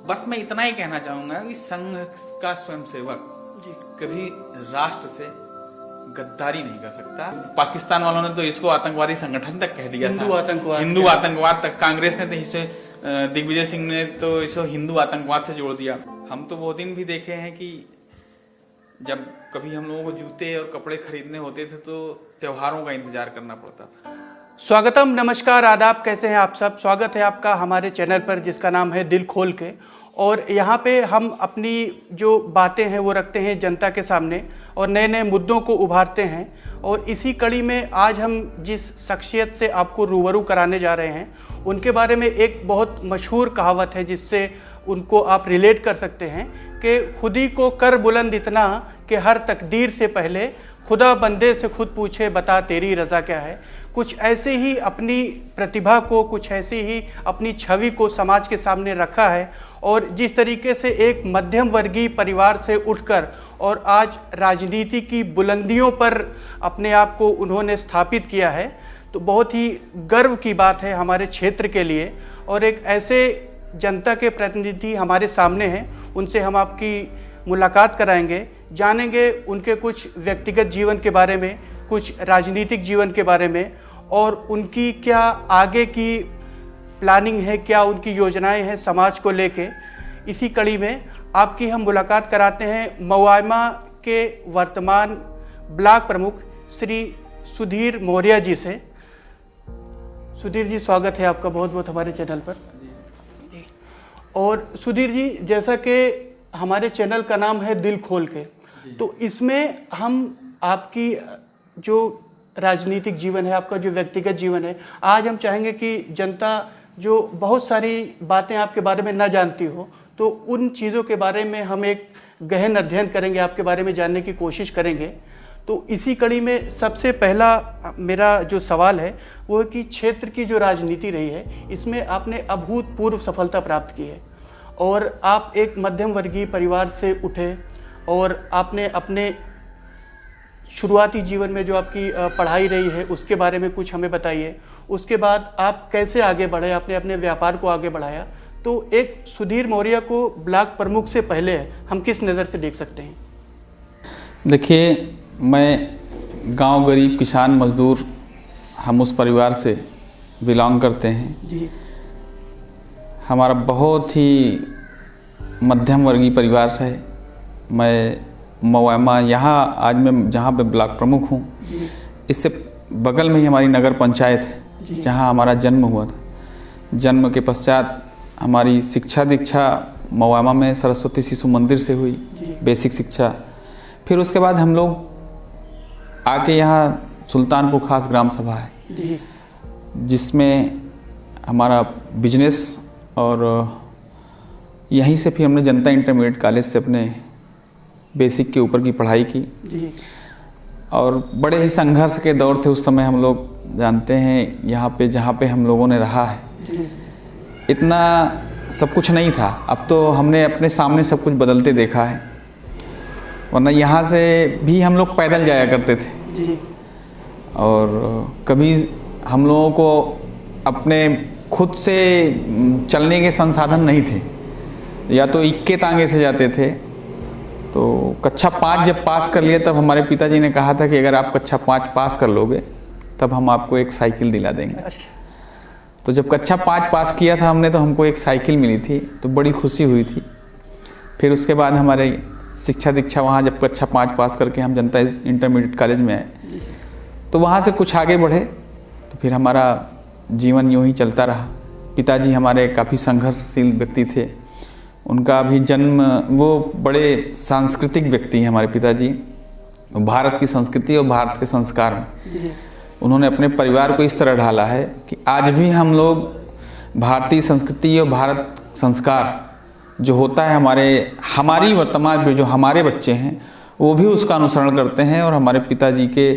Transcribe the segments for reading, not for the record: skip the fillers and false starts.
बस मैं इतना ही कहना चाहूँगा कि संघ का स्वयंसेवक कभी राष्ट्र से गद्दारी नहीं कर सकता। पाकिस्तान वालों ने तो इसको आतंकवादी संगठन तक कह दिया, हिंदू आतंकवाद तक। कांग्रेस ने तो इसे, दिग्विजय सिंह ने तो इसे हिंदू आतंकवाद से जोड़ दिया। हम तो वो दिन भी देखे हैं कि जब कभी हम लोगों को जूते और कपड़े खरीदने होते थे तो त्योहारों का इंतजार करना पड़ता था। स्वागतम, नमस्कार, आदाब, कैसे हैं आप सब। स्वागत है आपका हमारे चैनल पर जिसका नाम है दिल खोल के। और यहाँ पे हम अपनी जो बातें हैं वो रखते हैं जनता के सामने और नए नए मुद्दों को उभारते हैं। और इसी कड़ी में आज हम जिस शख्सियत से आपको रूबरू कराने जा रहे हैं उनके बारे में एक बहुत मशहूर कहावत है जिससे उनको आप रिलेट कर सकते हैं कि खुदी को कर बुलंद इतना कि हर तकदीर से पहले खुदा बंदे से खुद पूछे बता तेरी रज़ा क्या है। कुछ ऐसे ही अपनी प्रतिभा को, कुछ ऐसी ही अपनी छवि को समाज के सामने रखा है। और जिस तरीके से एक मध्यम वर्गीय परिवार से उठकर और आज राजनीति की बुलंदियों पर अपने आप को उन्होंने स्थापित किया है, तो बहुत ही गर्व की बात है हमारे क्षेत्र के लिए। और एक ऐसे जनता के प्रतिनिधि हमारे सामने हैं, उनसे हम आपकी मुलाकात कराएंगे, जानेंगे उनके कुछ व्यक्तिगत जीवन के बारे में, कुछ राजनीतिक जीवन के बारे में और उनकी क्या आगे की प्लानिंग है, क्या उनकी योजनाएं हैं समाज को लेके। इसी कड़ी में आपकी हम मुलाकात कराते हैं मौआमा के वर्तमान ब्लॉक प्रमुख श्री सुधीर मौर्य जी से। सुधीर जी, स्वागत है आपका बहुत बहुत हमारे चैनल पर। और सुधीर जी, जैसा कि हमारे चैनल का नाम है दिल खोल के, तो इसमें हम आपकी जो राजनीतिक जीवन है, आपका जो व्यक्तिगत जीवन है, आज हम चाहेंगे कि जनता जो बहुत सारी बातें आपके बारे में ना जानती हो, तो उन चीज़ों के बारे में हम एक गहन अध्ययन करेंगे, आपके बारे में जानने की कोशिश करेंगे। तो इसी कड़ी में सबसे पहला मेरा जो सवाल है वो है कि क्षेत्र की जो राजनीति रही है इसमें आपने अभूतपूर्व सफलता प्राप्त की है और आप एक मध्यम वर्गीय परिवार से उठे और आपने अपने शुरुआती जीवन में जो आपकी पढ़ाई रही है उसके बारे में कुछ हमें बताइए। उसके बाद आप कैसे आगे बढ़े, आपने अपने व्यापार को आगे बढ़ाया। तो एक सुधीर मौर्य को ब्लॉक प्रमुख से पहले हम किस नज़र से देख सकते हैं? देखिए, मैं गांव गरीब किसान मजदूर, हम उस परिवार से बिलोंग करते हैं जी। हमारा बहुत ही मध्यम वर्गीय परिवार है। मैं मौआमा, यहाँ आज मैं जहाँ पे ब्लॉक प्रमुख हूँ, इससे बगल में ही हमारी नगर पंचायत है जहाँ हमारा जन्म हुआ था। जन्म के पश्चात हमारी शिक्षा दीक्षा मौआमा में सरस्वती शिशु मंदिर से हुई, बेसिक शिक्षा। फिर उसके बाद हम लोग आके यहाँ सुल्तानपुर खास ग्राम सभा है जिसमें हमारा बिजनेस, और यहीं से फिर हमने जनता इंटरमीडिएट कॉलेज से अपने बेसिक के ऊपर की पढ़ाई की। और बड़े ही संघर्ष के दौर थे उस समय, हम लोग जानते हैं। यहाँ पे जहाँ पे हम लोगों ने रहा है इतना सब कुछ नहीं था। अब तो हमने अपने सामने सब कुछ बदलते देखा है, वरना यहाँ से भी हम लोग पैदल जाया करते थे। और कभी हम लोगों को अपने खुद से चलने के संसाधन नहीं थे, या तो इक्के तांगे से जाते थे। तो कक्षा 5 जब पास कर लिए तब हमारे पिताजी ने कहा था कि अगर आप कक्षा 5 पास कर लोगे तब हम आपको एक साइकिल दिला देंगे। तो जब कक्षा 5 पास किया था हमने, तो हमको एक साइकिल मिली थी, तो बड़ी खुशी हुई थी। फिर उसके बाद हमारे शिक्षा दीक्षा वहाँ जब कक्षा 5 पास करके हम जनता इंटरमीडिएट कॉलेज में आए, तो वहाँ से कुछ आगे बढ़े, तो फिर हमारा जीवन यूँ ही चलता रहा। पिताजी हमारे काफ़ी संघर्षशील व्यक्ति थे। उनका भी जन्म, वो बड़े सांस्कृतिक व्यक्ति हैं हमारे पिताजी। भारत की संस्कृति और भारत के संस्कार में उन्होंने अपने परिवार को इस तरह ढाला है कि आज भी हम लोग भारतीय संस्कृति और भारत संस्कार जो होता है हमारी वर्तमान में जो हमारे बच्चे हैं वो भी उसका अनुसरण करते हैं। और हमारे पिताजी के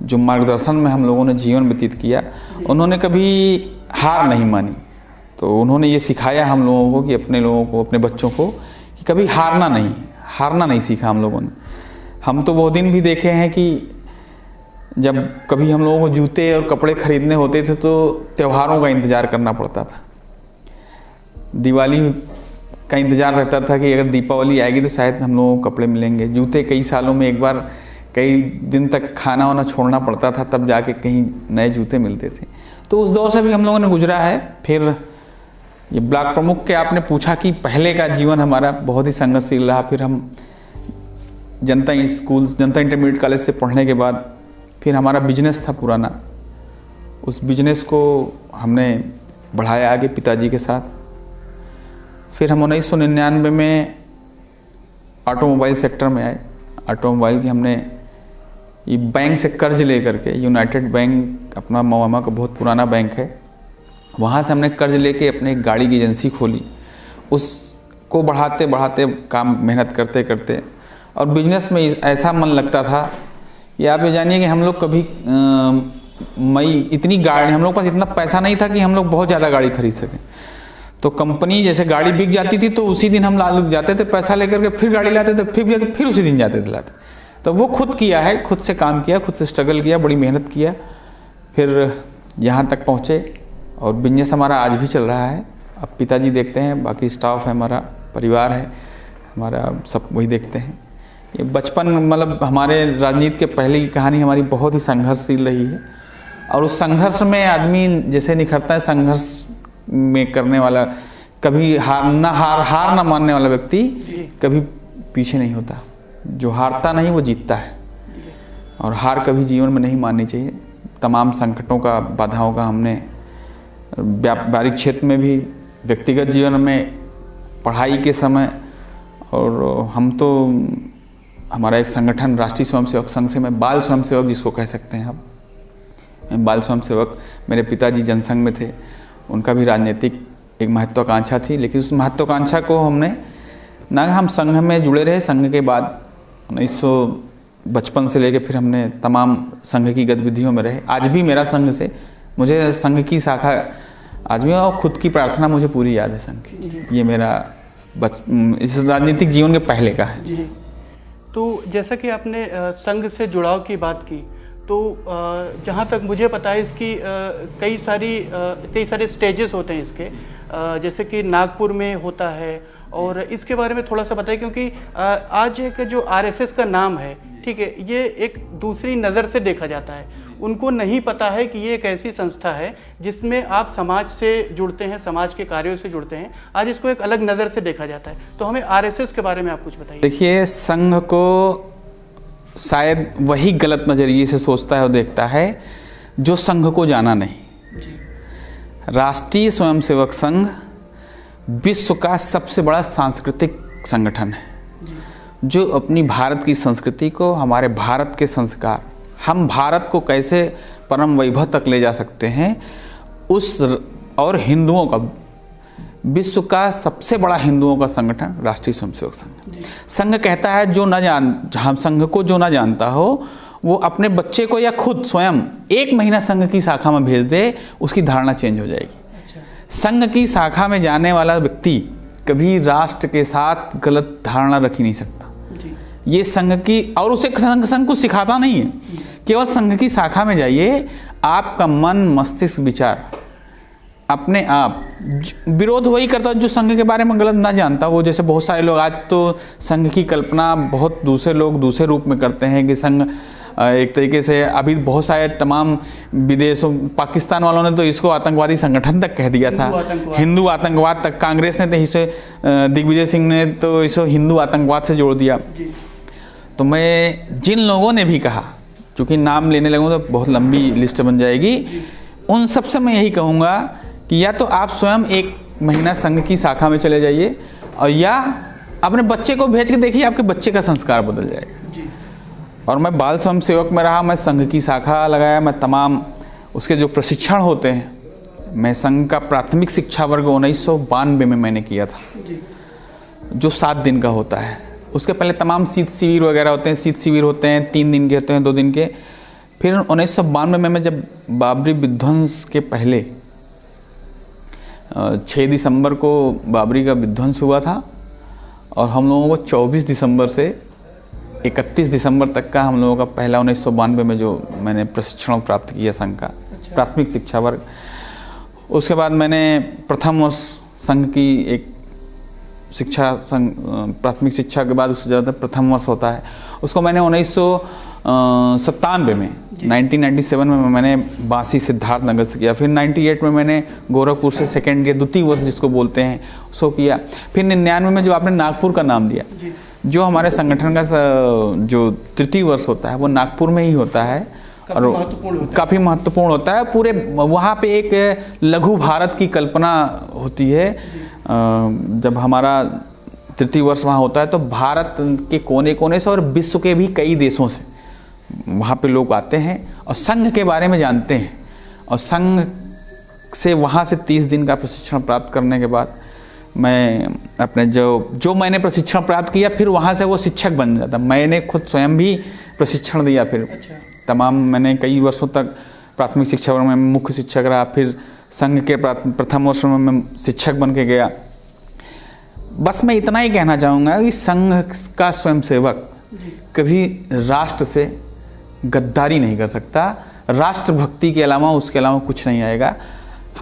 जो मार्गदर्शन में हम लोगों ने जीवन व्यतीत किया, उन्होंने कभी हार नहीं मानी। तो उन्होंने ये सिखाया हम लोगों को कि अपने लोगों को, अपने बच्चों को, कि कभी हारना नहीं सीखा हम लोगों ने। हम तो वो दिन भी देखे हैं कि जब कभी हम लोगों को जूते और कपड़े खरीदने होते थे तो त्योहारों का इंतज़ार करना पड़ता था। दिवाली का इंतज़ार रहता था कि अगर दीपावली आएगी तो शायद हम लोगों को कपड़े मिलेंगे। जूते कई सालों में एक बार कई दिन तक खाना वाना छोड़ना पड़ता था, तब जाके कहीं नए जूते मिलते थे। तो उस दौर से भी हम लोगों ने गुजरा है। फिर ये ब्लॉक प्रमुख के आपने पूछा कि पहले का जीवन हमारा बहुत ही संघर्षशील रहा। फिर हम जनता इंटरमीडिएट कॉलेज से पढ़ने के बाद फिर हमारा बिजनेस था पुराना, उस बिजनेस को हमने बढ़ाया आगे पिताजी के साथ। फिर हम 1999 में ऑटोमोबाइल सेक्टर में आए। ऑटोमोबाइल की हमने ये बैंक से कर्ज ले करके, यूनाइटेड बैंक अपना मवामा का बहुत पुराना बैंक है, वहाँ से हमने कर्ज लेके अपने एक गाड़ी की एजेंसी खोली। उसको बढ़ाते बढ़ाते काम मेहनत करते करते और बिजनेस में ऐसा मन लगता था कि आप ये जानिए कि हम लोग कभी इतनी गाड़ी, हम लोग के पास इतना पैसा नहीं था कि हम लोग बहुत ज़्यादा गाड़ी खरीद सकें। तो कंपनी जैसे गाड़ी बिक जाती थी तो उसी दिन हम लालू जाते थे, पैसा लेकर के फिर गाड़ी लाते थे, फिर उसी दिन जाते थे लाते। तो वो खुद किया है, खुद से काम किया, खुद से स्ट्रगल किया, बड़ी मेहनत किया, फिर यहाँ तक पहुँचे और बिजनेस हमारा आज भी चल रहा है। अब पिताजी देखते हैं, बाकी स्टाफ है, हमारा परिवार है हमारा, सब वही देखते हैं। ये बचपन मतलब हमारे राजनीति के पहले की कहानी हमारी बहुत ही संघर्षशील रही है और उस संघर्ष में आदमी जैसे निखरता है, संघर्ष में करने वाला कभी हार ना मानने वाला व्यक्ति कभी पीछे नहीं होता। जो हारता नहीं वो जीतता है और हार कभी जीवन में नहीं माननी चाहिए। तमाम संकटों का, बाधाओं का हमने व्यापारिक क्षेत्र में भी, व्यक्तिगत जीवन में, पढ़ाई के समय, और हम तो हमारा एक संगठन राष्ट्रीय स्वयंसेवक संघ से, मैं बाल स्वयंसेवक जिसको कह सकते हैं हम, मैं बाल स्वयंसेवक, मेरे पिताजी जनसंघ में थे, उनका भी राजनीतिक एक महत्वाकांक्षा थी, लेकिन उस महत्वाकांक्षा को हमने ना, हम संघ में जुड़े रहे। संघ के बाद 1955 से लेकर फिर हमने तमाम संघ की गतिविधियों में रहे। आज भी मेरा संघ से, मुझे संघ की शाखा आज भी, और खुद की प्रार्थना मुझे पूरी याद है संघ की। ये मेरा इस राजनीतिक जीवन के पहले का है। जी। तो जैसा कि आपने संघ से जुड़ाव की बात की, तो जहाँ तक मुझे पता है इसकी कई सारे स्टेजेस होते हैं इसके, जैसे कि नागपुर में होता है, और इसके बारे में थोड़ा सा बताइए, क्योंकि आज एक जो आरएसएस का नाम है, ठीक है, ये एक दूसरी नज़र से देखा जाता है। उनको नहीं पता है कि ये एक ऐसी संस्था है जिसमें आप समाज से जुड़ते हैं, समाज के कार्यों से जुड़ते हैं। आज इसको एक अलग नज़र से देखा जाता है। तो हमें आरएसएस के बारे में आप कुछ बताइए। देखिए, संघ को शायद वही गलत नज़रिए से सोचता है और देखता है जो संघ को जाना नहीं। राष्ट्रीय स्वयंसेवक संघ विश्व का सबसे बड़ा सांस्कृतिक संगठन है, जो अपनी भारत की संस्कृति को, हमारे भारत के संस्कार, हम भारत को कैसे परम वैभव तक ले जा सकते हैं, उस और हिंदुओं का, विश्व का सबसे बड़ा हिंदुओं का संगठन राष्ट्रीय स्वयंसेवक संघ। संघ कहता है हम संघ को जो ना जानता हो वो अपने बच्चे को या खुद स्वयं 1 महीना संघ की शाखा में भेज दे, उसकी धारणा चेंज हो जाएगी। संघ की शाखा में जाने वाला व्यक्ति कभी राष्ट्र के साथ गलत धारणा रख ही नहीं सकता। ये संघ की, और उसे संघ कुछ सिखाता नहीं है, केवल संघ की शाखा में जाइए, आपका मन, मस्तिष्क, विचार अपने आप विरोध वही करता है जो संघ के बारे में गलत ना जानता। वो जैसे बहुत सारे लोग आज तो संघ की कल्पना बहुत दूसरे लोग दूसरे रूप में करते हैं कि संघ एक तरीके से, अभी बहुत सारे तमाम विदेशों, पाकिस्तान वालों ने तो इसको आतंकवादी संगठन तक कह दिया था, हिंदू आतंकवाद तक। कांग्रेस ने तो इसे, दिग्विजय सिंह ने तो इसे हिंदू आतंकवाद से जोड़ दिया। तो मैं जिन लोगों ने भी कहा, चूँकि नाम लेने लगूँ तो बहुत लंबी लिस्ट बन जाएगी, उन सबसे मैं यही कहूँगा कि या तो आप स्वयं 1 महीना संघ की शाखा में चले जाइए, और या अपने बच्चे को भेज के देखिए, आपके बच्चे का संस्कार बदल जाएगा। और मैं बाल स्वयंसेवक में रहा, मैं संघ की शाखा लगाया, मैं तमाम उसके जो प्रशिक्षण होते हैं, मैं संघ का प्राथमिक शिक्षा वर्ग 1992 में मैंने किया था, जो 7 दिन का होता है। उसके पहले तमाम शीत शिविर वगैरह होते हैं, शीत शिविर होते हैं 3 दिन के होते हैं, 2 दिन के। फिर 1992 में मैं जब बाबरी विध्वंस के पहले 6 दिसंबर को बाबरी का विध्वंस हुआ था, और हम लोगों को 24 दिसंबर से 31 दिसंबर तक का हम लोगों का पहला 1992 में जो मैंने प्रशिक्षण प्राप्त किया संघ का प्राथमिक शिक्षा वर्ग। उसके बाद मैंने प्रथम वर्ष संघ की एक शिक्षा प्राथमिक शिक्षा के बाद उससे ज़्यादा प्रथम वर्ष होता है, उसको मैंने 1997 में 1997 में मैंने बांसी सिद्धार्थ नगर से किया। फिर 98 में मैंने गोरखपुर से सेकेंड ईयर द्वितीय वर्ष जिसको बोलते हैं उसको किया। फिर 99 में जो आपने नागपुर का नाम दिया, जो हमारे संगठन का जो तृतीय वर्ष होता है वो नागपुर में ही होता है और काफ़ी महत्वपूर्ण होता है। पूरे वहाँ पे एक लघु भारत की कल्पना होती है। जब हमारा तृतीय वर्ष वहाँ होता है तो भारत के कोने कोने से और विश्व के भी कई देशों से वहाँ पे लोग आते हैं और संघ के बारे में जानते हैं। और संघ से वहाँ से 30 दिन का प्रशिक्षण प्राप्त करने के बाद मैं अपने जो मैंने प्रशिक्षण प्राप्त किया फिर वहाँ से वो शिक्षक बन जाता। मैंने खुद स्वयं भी प्रशिक्षण दिया। फिर तमाम मैंने कई वर्षों तक प्राथमिक शिक्षा में मुख्य शिक्षक रहा। फिर संघ के प्रथम वर्ष में मैं शिक्षक बन के गया। बस मैं इतना ही कहना चाहूँगा कि संघ का स्वयंसेवक कभी राष्ट्र से गद्दारी नहीं कर सकता। राष्ट्रभक्ति के अलावा उसके अलावा कुछ नहीं आएगा।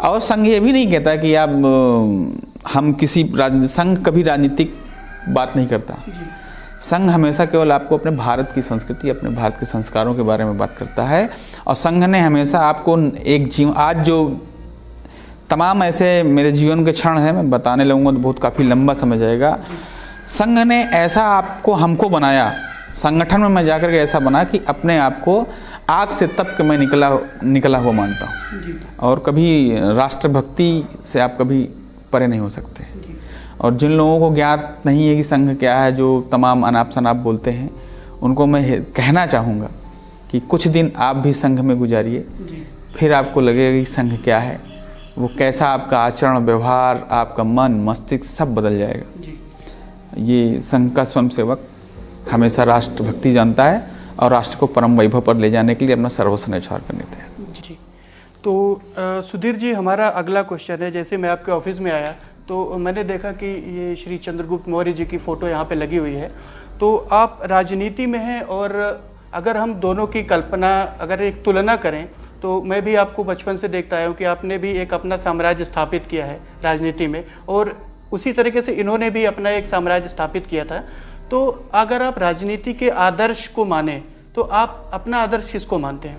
और संघ ये भी नहीं कहता कि आप हम किसी संघ कभी राजनीतिक बात नहीं करता। संघ हमेशा केवल आपको अपने भारत की संस्कृति, अपने भारत के संस्कारों के बारे में बात करता है। और संघ ने हमेशा आपको एक आज जो तमाम ऐसे मेरे जीवन के क्षण हैं, मैं बताने लगूंगा तो बहुत काफ़ी लंबा समय जाएगा। संघ ने ऐसा आपको हमको बनाया, संगठन में मैं जाकर के ऐसा बना कि अपने आप को आग से तप के मैं निकला हुआ मानता हूँ। और कभी राष्ट्रभक्ति से आप कभी परे नहीं हो सकते। और जिन लोगों को ज्ञात नहीं है कि संघ क्या है, जो तमाम अनाप शनाप बोलते हैं, उनको मैं कहना चाहूँगा कि कुछ दिन आप भी संघ में गुजारिए, फिर आपको लगेगा कि संघ क्या है, वो कैसा आपका आचरण व्यवहार, आपका मन मस्तिष्क सब बदल जाएगा। ये संघ का स्वयंसेवक हमेशा राष्ट्रभक्ति जानता है और राष्ट्र को परम वैभव पर ले जाने के लिए अपना सर्वस्व न्यौछावर करने देता है। जी, तो सुधीर जी, हमारा अगला क्वेश्चन है। जैसे मैं आपके ऑफिस में आया तो मैंने देखा कि ये श्री चंद्रगुप्त मौर्य जी की फ़ोटो यहाँ पे लगी हुई है। तो आप राजनीति में हैं, और अगर हम दोनों की कल्पना, अगर एक तुलना करें, तो मैं भी आपको बचपन से देखता आया हूँ कि आपने भी एक अपना साम्राज्य स्थापित किया है राजनीति में, और उसी तरीके से इन्होंने भी अपना एक साम्राज्य स्थापित किया था। तो अगर आप राजनीति के आदर्श को माने तो आप अपना आदर्श किसको मानते हैं?